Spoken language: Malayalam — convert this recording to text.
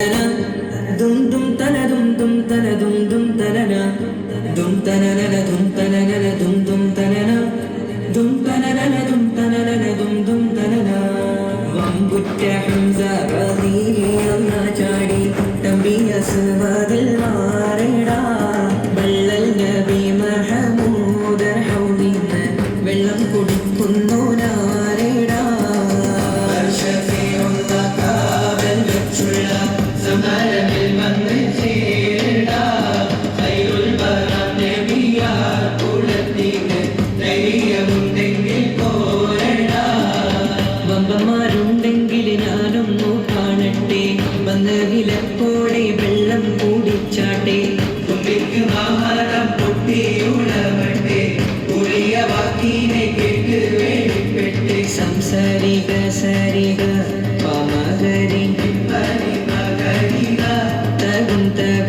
dum dum tana dum dum tana dum dum tanana dum tanana dum tanana dum dum tanana dum tanana dum tanana dum dum tanana വമ്പുറ്റ Hamza റളിയല്ലാഹു ചാടി തമ്പി അസ്വാദിൽ മാറിടാ ബല്ലൽ നബി മഹമൂദ് ഹൗദിന്ന് വെള്ളം കുടിക്കുന്നു നാരിടാ വമ്പന്മാരുണ്ടെങ്കിൽ ഞാനൊന്നു കാണട്ടെ വന്ന് വിലപ്പോടെ വെള്ളം കൂടിച്ചാട്ടെ സംസാരിക സരിക പമകരി തകും തക